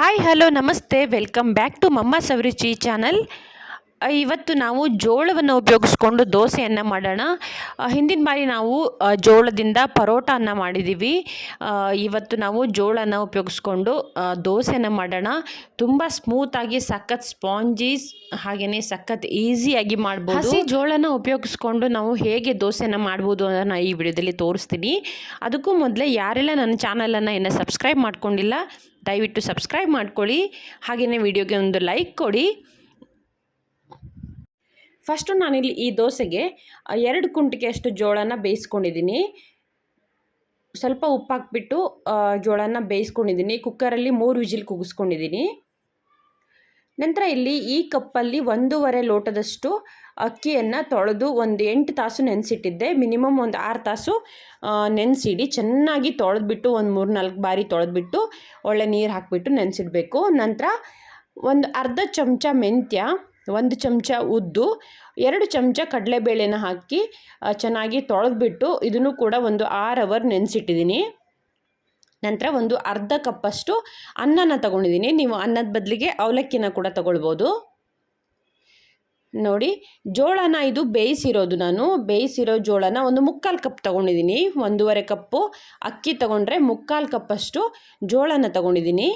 Hi hello ನಮಸ್ತೆ welcome back to ಮಮ್ಮಸ್ ಅಭಿರುಚಿ channel. ಇವತ್ತು ನಾವು ಜೋಳವನ್ನು ಉಪಯೋಗಿಸ್ಕೊಂಡು ದೋಸೆಯನ್ನು ಮಾಡೋಣ. ಹಿಂದಿನ ಬಾರಿ ನಾವು ಜೋಳದಿಂದ ಪರೋಟವನ್ನು ಮಾಡಿದ್ದೀವಿ. ಇವತ್ತು ನಾವು ಜೋಳನ ಉಪಯೋಗಿಸ್ಕೊಂಡು ದೋಸೆಯನ್ನು ಮಾಡೋಣ. ತುಂಬ ಸ್ಮೂತಾಗಿ ಸಖತ್ ಸ್ಪಾಂಜೀಸ್ ಹಾಗೆಯೇ ಸಖತ್ ಈಸಿಯಾಗಿ ಮಾಡ್ಬೋದು. ಹಸಿ ಜೋಳನ ಉಪಯೋಗಿಸ್ಕೊಂಡು ನಾವು ಹೇಗೆ ದೋಸೆನ ಮಾಡ್ಬೋದು ಅನ್ನೋದನ್ನು ಈ ವಿಡಿಯೋದಲ್ಲಿ ತೋರಿಸ್ತೀನಿ. ಅದಕ್ಕೂ ಮೊದಲೇ ಯಾರೆಲ್ಲ ನನ್ನ ಚಾನಲನ್ನು ಇನ್ನೂ ಸಬ್ಸ್ಕ್ರೈಬ್ ಮಾಡ್ಕೊಂಡಿಲ್ಲ ದಯವಿಟ್ಟು ಸಬ್ಸ್ಕ್ರೈಬ್ ಮಾಡ್ಕೊಳ್ಳಿ. ಹಾಗೆಯೇ ವಿಡಿಯೋಗೆ ಒಂದು ಲೈಕ್ ಕೊಡಿ. ಫಸ್ಟು ನಾನಿಲ್ಲಿ ಈ ದೋಸೆಗೆ 2 ಕುಂಟಿಗೆಯಷ್ಟು ಜೋಳನ ಬೇಯಿಸ್ಕೊಂಡಿದ್ದೀನಿ. ಸ್ವಲ್ಪ ಉಪ್ಪು ಹಾಕ್ಬಿಟ್ಟು ಜೋಳನ ಬೇಯಿಸ್ಕೊಂಡಿದ್ದೀನಿ. ಕುಕ್ಕರಲ್ಲಿ 3 ವಿಜಿಲ್ ಕೂಗಿಸ್ಕೊಂಡಿದ್ದೀನಿ. ನಂತರ ಇಲ್ಲಿ ಈ ಕಪ್ಪಲ್ಲಿ 1.5 ಲೋಟದಷ್ಟು ಅಕ್ಕಿಯನ್ನು ತೊಳೆದು ಒಂದು 8 ತಾಸು ನೆನೆಸಿಟ್ಟಿದ್ದೆ. ಮಿನಿಮಮ್ ಒಂದು 6 ತಾಸು ನೆನೆಸಿಡಿ. ಚೆನ್ನಾಗಿ ತೊಳೆದ್ಬಿಟ್ಟು ಒಂದು 3-4 ಬಾರಿ ತೊಳೆದ್ಬಿಟ್ಟು ಒಳ್ಳೆ ನೀರು ಹಾಕಿಬಿಟ್ಟು ನೆನೆಸಿಡಬೇಕು. ನಂತರ ಒಂದು ಅರ್ಧ ಚಮಚ ಮೆಂತ್ಯ, 1 ಚಮಚ ಉದ್ದು, 2 ಚಮಚ ಕಡಲೆಬೇಳೆನ ಹಾಕಿ ಚೆನ್ನಾಗಿ ತೊಳೆದ್ಬಿಟ್ಟು ಇದನ್ನು ಕೂಡ ಒಂದು 6 ಅವರ್ ನೆನೆಸಿಟ್ಟಿದ್ದೀನಿ. ನಂತರ ಒಂದು ಅರ್ಧ ಕಪ್ಪಷ್ಟು ಅನ್ನನ ತಗೊಂಡಿದ್ದೀನಿ. ನೀವು ಅನ್ನದ ಬದಲಿಗೆ ಅವಲಕ್ಕಿನ ಕೂಡ ತಗೊಳ್ಬೋದು. ನೋಡಿ ಜೋಳನ ಇದು ಬೇಯಿಸಿರೋದು. ನಾನು ಬೇಯಿಸಿರೋ ಜೋಳನ ಒಂದು 3/4 ಕಪ್ ತೊಗೊಂಡಿದ್ದೀನಿ. 1.5 ಕಪ್ಪು ಅಕ್ಕಿ ತೊಗೊಂಡ್ರೆ 3/4 ಕಪ್ಪಷ್ಟು ಜೋಳನ ತೊಗೊಂಡಿದ್ದೀನಿ.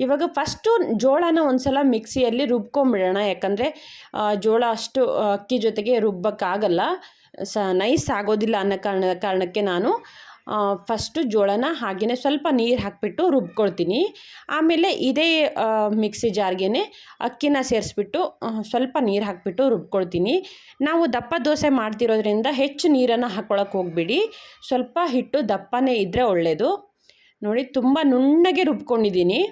ಇವಾಗ ಫಸ್ಟು ಜೋಳನ ಒಂದು ಸಲ ಮಿಕ್ಸಿಯಲ್ಲಿ ರುಬ್ಕೊಂಬಿಡೋಣ. ಯಾಕಂದರೆ ಜೋಳ ಅಷ್ಟು ಅಕ್ಕಿ ಜೊತೆಗೆ ರುಬ್ಬಕ್ಕಾಗಲ್ಲ, ನೈಸ್ ಆಗೋದಿಲ್ಲ ಅನ್ನೋ ಕಾರಣಕ್ಕೆ ನಾನು ಫಸ್ಟು ಜೋಳನ ಹಾಗೆಯೇ ಸ್ವಲ್ಪ ನೀರು ಹಾಕಿಬಿಟ್ಟು ರುಬ್ಕೊಳ್ತೀನಿ. ಆಮೇಲೆ ಇದೇ ಮಿಕ್ಸಿ ಜಾರ್ಗೆ ಅಕ್ಕಿನ ಸೇರಿಸ್ಬಿಟ್ಟು ಸ್ವಲ್ಪ ನೀರು ಹಾಕಿಬಿಟ್ಟು ರುಬ್ಕೊಳ್ತೀನಿ. ನಾವು ದಪ್ಪ ದೋಸೆ ಮಾಡ್ತಿರೋದ್ರಿಂದ ಹೆಚ್ಚು ನೀರನ್ನು ಹಾಕ್ಕೊಳಕ್ಕೆ ಹೋಗ್ಬಿಡಿ. ಸ್ವಲ್ಪ ಹಿಟ್ಟು ದಪ್ಪನೇ ಇದ್ದರೆ ಒಳ್ಳೆಯದು. ನೋಡಿ ತುಂಬ ನುಣ್ಣಗೆ ರುಬ್ಕೊಂಡಿದ್ದೀನಿ.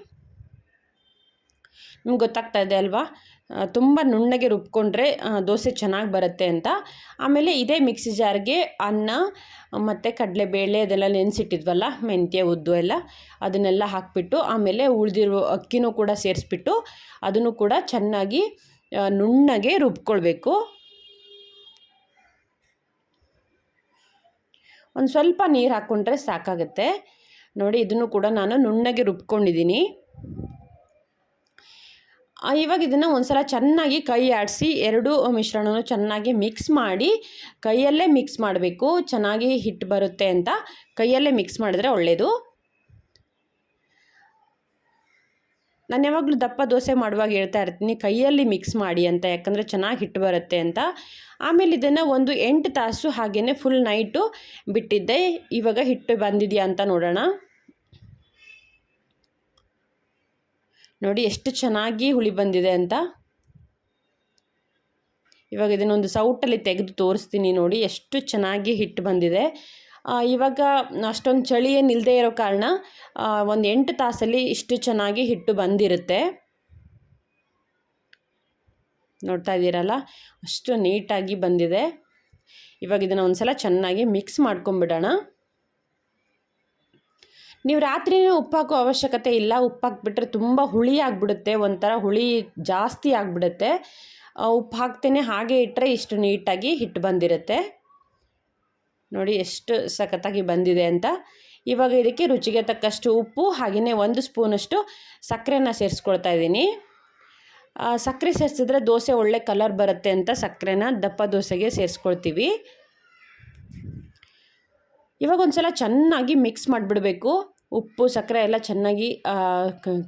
ನಿಮ್ಗೆ ಗೊತ್ತಾಗ್ತಾ ಇದೆ ಅಲ್ವಾ, ತುಂಬ ನುಣ್ಣಗೆ ರುಬ್ಕೊಂಡ್ರೆ ದೋಸೆ ಚೆನ್ನಾಗಿ ಬರುತ್ತೆ ಅಂತ. ಆಮೇಲೆ ಇದೇ ಮಿಕ್ಸಿ ಜಾರ್ಗೆ ಅನ್ನ ಮತ್ತು ಕಡಲೆಬೇಳೆ ಅದೆಲ್ಲ ನೆನೆಸಿಟ್ಟಿದ್ವಲ್ಲ, ಮೆಂತ್ಯ ಉದ್ದು ಎಲ್ಲ ಅದನ್ನೆಲ್ಲ ಹಾಕಿಬಿಟ್ಟು ಆಮೇಲೆ ಉಳಿದಿರೋ ಅಕ್ಕಿನೂ ಕೂಡ ಸೇರಿಸ್ಬಿಟ್ಟು ಅದನ್ನು ಕೂಡ ಚೆನ್ನಾಗಿ ನುಣ್ಣಗೆ ರುಬ್ಕೊಳ್ಬೇಕು. ಒಂದು ಸ್ವಲ್ಪ ನೀರು ಹಾಕ್ಕೊಂಡ್ರೆ ಸಾಕಾಗುತ್ತೆ. ನೋಡಿ ಇದನ್ನು ಕೂಡ ನಾನು ನುಣ್ಣಗೆ ರುಬ್ಕೊಂಡಿದ್ದೀನಿ. ಇವಾಗ ಇದನ್ನು ಒಂದು ಸಲ ಚೆನ್ನಾಗಿ ಕೈ ಆಡಿಸಿ ಎರಡೂ ಮಿಶ್ರಣವನ್ನು ಚೆನ್ನಾಗಿ ಮಿಕ್ಸ್ ಮಾಡಿ, ಕೈಯಲ್ಲೇ ಮಿಕ್ಸ್ ಮಾಡಬೇಕು. ಚೆನ್ನಾಗಿ ಹಿಟ್ಟು ಬರುತ್ತೆ ಅಂತ ಕೈಯಲ್ಲೇ ಮಿಕ್ಸ್ ಮಾಡಿದ್ರೆ ಒಳ್ಳೆಯದು. ನಾನು ಯಾವಾಗಲೂ ದಪ್ಪ ದೋಸೆ ಮಾಡುವಾಗ ಹೇಳ್ತಾ ಇರ್ತೀನಿ ಕೈಯಲ್ಲಿ ಮಿಕ್ಸ್ ಮಾಡಿ ಅಂತ, ಯಾಕಂದರೆ ಚೆನ್ನಾಗಿ ಹಿಟ್ಟು ಬರುತ್ತೆ ಅಂತ. ಆಮೇಲೆ ಇದನ್ನು ಒಂದು 8 ತಾಸು ಹಾಗೆಯೇ ಫುಲ್ ನೈಟು ಬಿಟ್ಟಿದ್ದೆ. ಇವಾಗ ಹಿಟ್ಟು ಬಂದಿದೆಯಾ ಅಂತ ನೋಡೋಣ. ನೋಡಿ ಎಷ್ಟು ಚೆನ್ನಾಗಿ ಹುಳಿ ಬಂದಿದೆ ಅಂತ. ಇವಾಗ ಇದನ್ನೊಂದು ಸೌಟಲ್ಲಿ ತೆಗೆದು ತೋರಿಸ್ತೀನಿ. ನೋಡಿ ಎಷ್ಟು ಚೆನ್ನಾಗಿ ಹಿಟ್ಟು ಬಂದಿದೆ. ಇವಾಗ ಅಷ್ಟೊಂದು ಚಳಿ ಏನು ಇಲ್ಲದೆ ಇರೋ ಕಾರಣ ಒಂದು 8 ತಾಸಲ್ಲಿ ಇಷ್ಟು ಚೆನ್ನಾಗಿ ಹಿಟ್ಟು ಬಂದಿರುತ್ತೆ. ನೋಡ್ತಾ ಇದ್ದೀರಲ್ಲ, ಅಷ್ಟು ನೀಟಾಗಿ ಬಂದಿದೆ. ಇವಾಗ ಇದನ್ನು ಒಂದು ಸಲ ಚೆನ್ನಾಗಿ ಮಿಕ್ಸ್ ಮಾಡ್ಕೊಂಬಿಡೋಣ. ನೀವು ರಾತ್ರಿಯೇ ಉಪ್ಪು ಹಾಕೋ ಅವಶ್ಯಕತೆ ಇಲ್ಲ. ಉಪ್ಪು ಹಾಕ್ಬಿಟ್ರೆ ತುಂಬ ಹುಳಿ ಆಗಿಬಿಡುತ್ತೆ, ಒಂಥರ ಹುಳಿ ಜಾಸ್ತಿ ಆಗಿಬಿಡುತ್ತೆ. ಉಪ್ಪು ಹಾಕ್ತೇನೆ ಹಾಗೆ ಇಟ್ಟರೆ ಇಷ್ಟು ನೀಟಾಗಿ ಹಿಟ್ಟು ಬಂದಿರುತ್ತೆ. ನೋಡಿ ಎಷ್ಟು ಸಖತ್ತಾಗಿ ಬಂದಿದೆ ಅಂತ. ಇವಾಗ ಇದಕ್ಕೆ ರುಚಿಗೆ ತಕ್ಕಷ್ಟು ಉಪ್ಪು ಹಾಗೆಯೇ 1 ಸ್ಪೂನಷ್ಟು ಸಕ್ಕರೆನ ಸೇರಿಸ್ಕೊಳ್ತಾ ಇದ್ದೀನಿ. ಸಕ್ಕರೆ ಸೇರಿಸಿದ್ರೆ ದೋಸೆ ಒಳ್ಳೆ ಕಲರ್ ಬರುತ್ತೆ ಅಂತ ಸಕ್ಕರೆನ ದಪ್ಪ ದೋಸೆಗೆ ಸೇರಿಸ್ಕೊಳ್ತೀವಿ. ಇವಾಗ ಒಂದು ಸಲ ಚೆನ್ನಾಗಿ ಮಿಕ್ಸ್ ಮಾಡಿಬಿಡಬೇಕು. ಉಪ್ಪು ಸಕ್ಕರೆ ಎಲ್ಲ ಚೆನ್ನಾಗಿ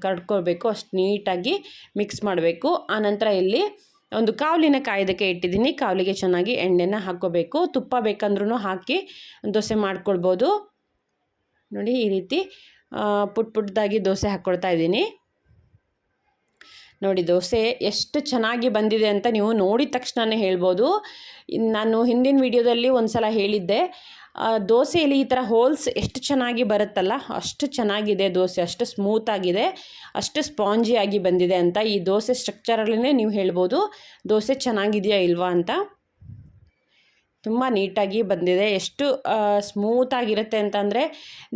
ಕರ್ಡ್ಕೊಳ್ಬೇಕು, ಅಷ್ಟು ನೀಟಾಗಿ ಮಿಕ್ಸ್ ಮಾಡಬೇಕು. ಆನಂತರ ಇಲ್ಲಿ ಒಂದು ಕಾವಲಿನ ಕಾಯೋದಕ್ಕೆ ಇಟ್ಟಿದ್ದೀನಿ. ಕಾವಲಿಗೆ ಚೆನ್ನಾಗಿ ಎಣ್ಣೆನ ಹಾಕ್ಕೋಬೇಕು. ತುಪ್ಪ ಬೇಕಂದ್ರೂ ಹಾಕಿ ದೋಸೆ ಮಾಡ್ಕೊಳ್ಬೋದು. ನೋಡಿ ಈ ರೀತಿ ಪುಟ್ಟದಾಗಿ ದೋಸೆ ಹಾಕ್ಕೊಳ್ತಾ ಇದ್ದೀನಿ. ನೋಡಿ ದೋಸೆ ಎಷ್ಟು ಚೆನ್ನಾಗಿ ಬಂದಿದೆ ಅಂತ ನೀವು ನೋಡಿದ ತಕ್ಷಣವೇ ಹೇಳ್ಬೋದು. ನಾನು ಹಿಂದಿನ ವಿಡಿಯೋದಲ್ಲಿ ಒಂದು ಸಲ ಹೇಳಿದ್ದೆ, ದೋಸೆಯಲ್ಲಿ ಈ ಥರ ಹೋಲ್ಸ್ ಎಷ್ಟು ಚೆನ್ನಾಗಿ ಬರುತ್ತಲ್ಲ ಅಷ್ಟು ಚೆನ್ನಾಗಿದೆ ದೋಸೆ, ಅಷ್ಟು ಸ್ಮೂತಾಗಿದೆ, ಅಷ್ಟು ಸ್ಪಾಂಜಿಯಾಗಿ ಬಂದಿದೆ ಅಂತ. ಈ ದೋಸೆ ಸ್ಟ್ರಕ್ಚರಲ್ಲೇ ನೀವು ಹೇಳ್ಬೋದು ದೋಸೆ ಚೆನ್ನಾಗಿದೆಯಾ ಇಲ್ವಾ ಅಂತ. ತುಂಬ ನೀಟಾಗಿ ಬಂದಿದೆ. ಎಷ್ಟು ಸ್ಮೂತಾಗಿರುತ್ತೆ ಅಂತಂದರೆ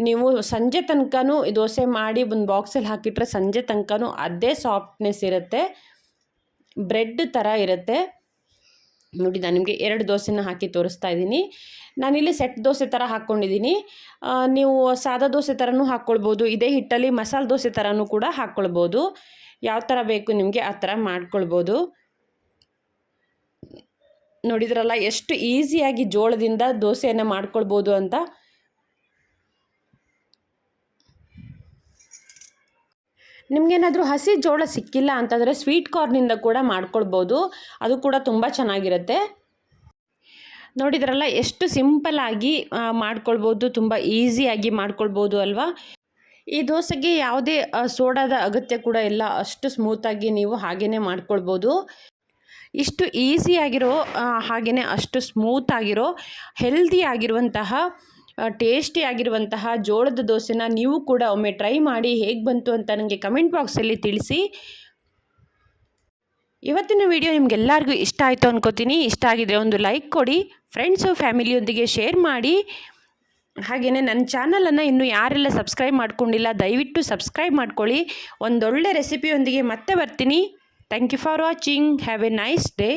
ನೀವು ಸಂಜೆ ತನಕನೂ ದೋಸೆ ಮಾಡಿ ಒಂದು ಬಾಕ್ಸಲ್ಲಿ ಹಾಕಿಟ್ರೆ ಸಂಜೆ ತನಕನೂ ಅದೇ ಸಾಫ್ಟ್ನೆಸ್ ಇರುತ್ತೆ, ಬ್ರೆಡ್ ಥರ ಇರುತ್ತೆ. ನೋಡಿ ನಾನು ನಿಮಗೆ 2 ದೋಸೆನ ಹಾಕಿ ತೋರಿಸ್ತಾ ಇದ್ದೀನಿ. ನಾನಿಲ್ಲಿ ಸೆಟ್ ದೋಸೆ ಥರ ಹಾಕ್ಕೊಂಡಿದ್ದೀನಿ. ನೀವು ಸಾದಾ ದೋಸೆ ಥರನೂ ಹಾಕ್ಕೊಳ್ಬೋದು. ಇದೇ ಹಿಟ್ಟಲ್ಲಿ ಮಸಾಲೆ ದೋಸೆ ಥರನೂ ಕೂಡ ಹಾಕ್ಕೊಳ್ಬೋದು. ಯಾವ ಥರ ಬೇಕು ನಿಮಗೆ ಆ ಥರ ಮಾಡ್ಕೊಳ್ಬೋದು. ನೋಡಿದ್ರಲ್ಲ ಎಷ್ಟು ಈಸಿಯಾಗಿ ಜೋಳದಿಂದ ದೋಸೆಯನ್ನು ಮಾಡ್ಕೊಳ್ಬೋದು ಅಂತ. ನಿಮಗೇನಾದರೂ ಹಸಿ ಜೋಳ ಸಿಕ್ಕಿಲ್ಲ ಅಂತಂದರೆ ಸ್ವೀಟ್ ಕಾರ್ನಿಂದ ಕೂಡ ಮಾಡ್ಕೊಳ್ಬೋದು. ಅದು ಕೂಡ ತುಂಬ ಚೆನ್ನಾಗಿರುತ್ತೆ. ನೋಡಿದ್ರಲ್ಲ ಎಷ್ಟು ಸಿಂಪಲ್ಲಾಗಿ ಮಾಡ್ಕೊಳ್ಬೋದು, ತುಂಬ ಈಸಿಯಾಗಿ ಮಾಡ್ಕೊಳ್ಬೋದು ಅಲ್ವಾ. ಈ ದೋಸೆಗೆ ಯಾವುದೇ ಸೋಡಾದ ಅಗತ್ಯ ಕೂಡ ಇಲ್ಲ. ಅಷ್ಟು ಸ್ಮೂತಾಗಿ ನೀವು ಹಾಗೇ ಮಾಡ್ಕೊಳ್ಬೋದು. ಇಷ್ಟು ಈಸಿಯಾಗಿರೋ ಹಾಗೆಯೇ ಅಷ್ಟು ಸ್ಮೂತಾಗಿರೋ ಹೆಲ್ದಿಯಾಗಿರುವಂತಹ ಟೇಸ್ಟಿಯಾಗಿರುವಂತಹ ಜೋಳದ ದೋಸೆನ ನೀವು ಕೂಡ ಒಮ್ಮೆ ಟ್ರೈ ಮಾಡಿ ಹೇಗೆ ಬಂತು ಅಂತ ನನಗೆ ಕಮೆಂಟ್ ಬಾಕ್ಸಲ್ಲಿ ತಿಳಿಸಿ. ಇವತ್ತಿನ ವಿಡಿಯೋ ನಿಮಗೆಲ್ಲರಿಗೂ ಇಷ್ಟ ಆಯಿತು ಅಂದ್ಕೋತೀನಿ. ಇಷ್ಟ ಆಗಿದರೆ ಒಂದು ಲೈಕ್ ಕೊಡಿ, ಫ್ರೆಂಡ್ಸು ಫ್ಯಾಮಿಲಿಯೊಂದಿಗೆ ಶೇರ್ ಮಾಡಿ. ಹಾಗೆಯೇ ನನ್ನ ಚಾನಲನ್ನು ಇನ್ನೂ ಯಾರೆಲ್ಲ ಸಬ್ಸ್ಕ್ರೈಬ್ ಮಾಡ್ಕೊಂಡಿಲ್ಲ ದಯವಿಟ್ಟು ಸಬ್ಸ್ಕ್ರೈಬ್ ಮಾಡ್ಕೊಳ್ಳಿ. ಒಂದೊಳ್ಳೆ ರೆಸಿಪಿಯೊಂದಿಗೆ ಮತ್ತೆ ಬರ್ತೀನಿ. Thank you for watching. Have a nice day.